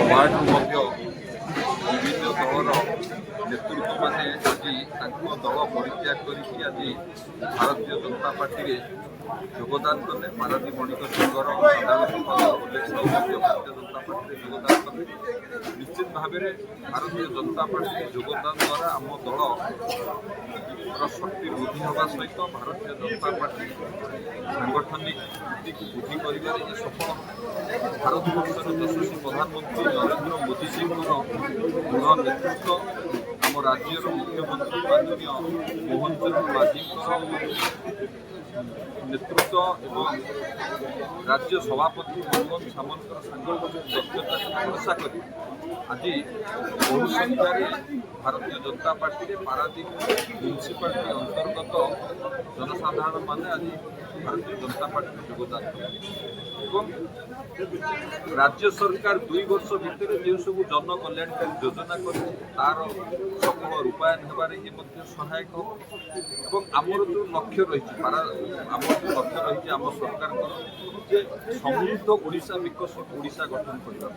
Ward विभिन्न दलर नेतृत्व मैंने आज दल परित्याग करके आज भारतीय जनता पार्टी योगदान कले पारादीप बणिक संघर साधारण संपादक भारतीय जनता पार्टी योगदान कले निश्चित भाव में भारतीय जनता पार्टी योगदान द्वारा आम दल शक्ति वृद्धि होगा सहित भारतीय जनता पार्टी सांगठनिक नीति को वृद्धि कर सफल भारत वर्षर यशस्वी प्रधानमंत्री नरेंद्र मोदी जी दृढ़ नेतृत्व आम राज्यर मुख्यमंत्री माननीय मोहन चरण माझी नेतृत्व एवं राज्य सभापति मनमोहन सामंतर सांगठनिक दक्षता भरोसा कर आज बहु संख्यार भारतीय जनता पार्टी पारादीप म्यूनिसिपालिटी अंतर्गत जनसाधारण माने आज भारतीय जनता पार्टी योगदान राज्य सरकार 2 वर्ष भितर जो सब जन कल्याणकारी योजना कर तार सफल रूपायन होबारे सहायक हो आमर जो लक्ष्य रही आम जो लक्ष्य रही आम सरकार समृद्ध ओडिशा विकसित ओडिशा गठन करने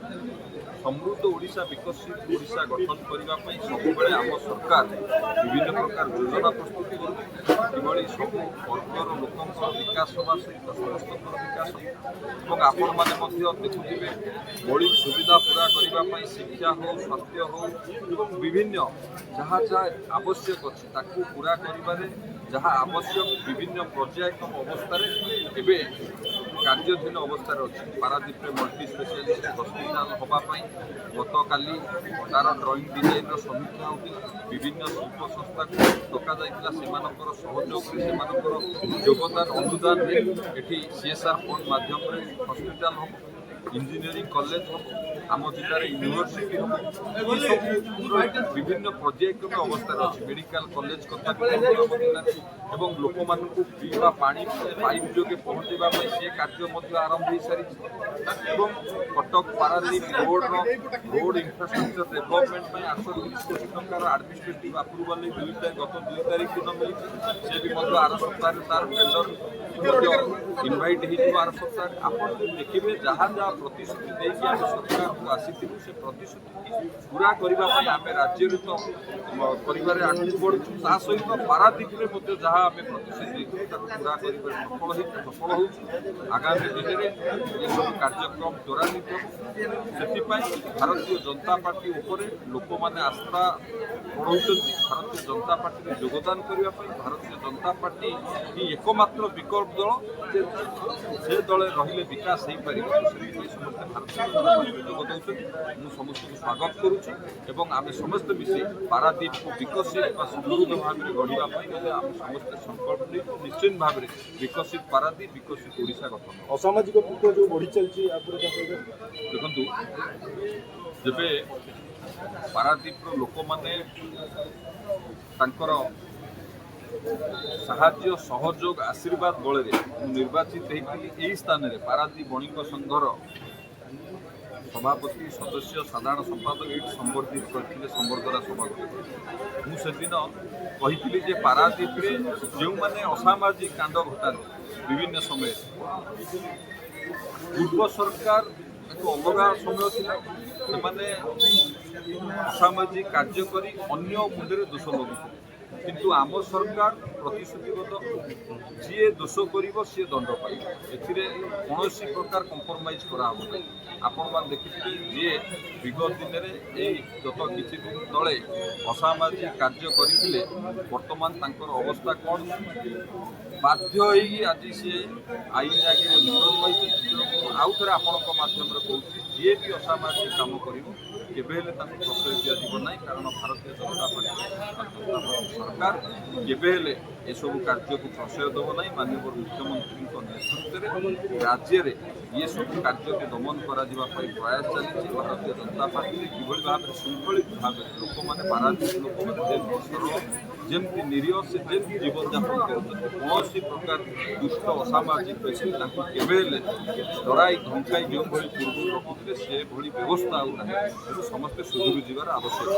समृद्ध ओडिशा विकसित ओडिशा गठन करने सब आम सरकार विभिन्न प्रकार योजना प्रस्तुत कर सब वर्गर लोक विकास होगा सहित समस्त विकास और आपण मैंने देखुवे मौलिक सुविधा पूरा करने शिक्षा हो स्वास्थ्य हो विभिन्न जहाँ जहाँ आवश्यक अच्छी पूरा कर जहाँ आवश्यक विभिन्न पर्यायक्रम अवस्था कार्याधीन अवस्था अच्छी पारादीप मल्टी स्पेशलिस्ट हस्पिटाल होगापाई गत काली तार ड्रॉइंग डिजाइन समीक्षा होता विभिन्न शिल्प संस्था को डका जाता सहयोग योगदान अनुदान ये सीएसआर फंड माध्यम हस्पिटाल हम इंजीनियरिंग कॉलेज हम आम जिले यूनिवर्सिटी हम विभिन्न पर्यायक्रम अवस्था अच्छी मेडिकल कॉलेज कथा एवं लोक मान पीवा पानी पाइप जोगे पहुँचवा से कार्य आरंभ हो सारी Cuttack Paradip road infrastructure development 830 कोटी टंकार आडमिनिस्ट्रेटिव अप्रूवाल गत 2 तारिख दिन मिली से भी आर सप्ताह तार टेंडर इनवाइट हो आर सप्ताह आप देखिए जहाँ जहाँ प्रतिश्रुति देकी आम सरकार को आसी से प्रतिश्रुति पूरा करने आम राज्य तो कर आगे बढ़ू ता सहित पारादीप में जहाँ आम प्रतिश्रुति पूरा कर सफल हो आगामी दिन में ये सब कार्यक्रम त्वरान्वित से भारतीय जनता पार्टी उपर लोक मैंने आस्था बढ़ाऊँ भारतीय जनता पार्टी योगदान करने भारतीय जनता पार्टी ही एकमात्र विकल्प दल से दल रही विकास हो पार समस्त भारतीय जनता पार्टी जोग दौर समस्त को स्वागत करुँ आम समस्त मिसे पारादीप को विकसित सुदृढ़ भाव में गढ़ाई आम समस्त संकल्प निश्चित भाव में विकसित पारादीप विकसित ओडिशा गठन असामाजिक कृत्य जो बढ़ी चलती देखु जब पारादीप लोक मैंने साहाय्य सहयोग आशीर्वाद बल निर्वाचित होती स्थान में पारादीप बणिक संघर सभापति सदस्य साधारण संपादक ये संबर्धित करते संबर्धना सभा मुझे कही जे पारादीप जो मैंने असामाजिक कांड घटा विभिन्न समय पूर्व सरकार एक अलग समय से असामाजिक कार्य करी अन्य मुंडे दोष लगुते किंतु आम सरकार प्रतिश्रुतिबद्ध जी दोष कर सी दंड पाए कौन प्रकार कंप्रोमाइज कराई आपण मैंने देखिए जी विगत दिन में गत किसी दिन तले असामाजिक कार्य करते बर्तमान अवस्था कौन बाध्य आज सी आईन आगे मुंडन आउ थे आपण मध्यम कहूँ जी भी असामाजिक काम कर प्रश्रय दिज्व ना कारण भारतीय जनता पार्टी सरकार केबेले एसबू कार्य को प्रश्रय देव ना माननीय मुख्यमंत्री नेतृत्व में राज्य में ये सब कार्य को दमन कर प्रयास चली भारतीय जनता पार्टी किभली भाव में शृंखलित भाव में लोक मैंने पारादीप लोक मैंने सरल जमी निरीह से जमी जीवन यापन कर कौन प्रकार दुष्ट असामाजिक व्यक्ति केबेले डराई धमकाई जो पूर्व रखुते से भली व्यवस्था आना समस्ते सुधुरी जीवार आवश्यक।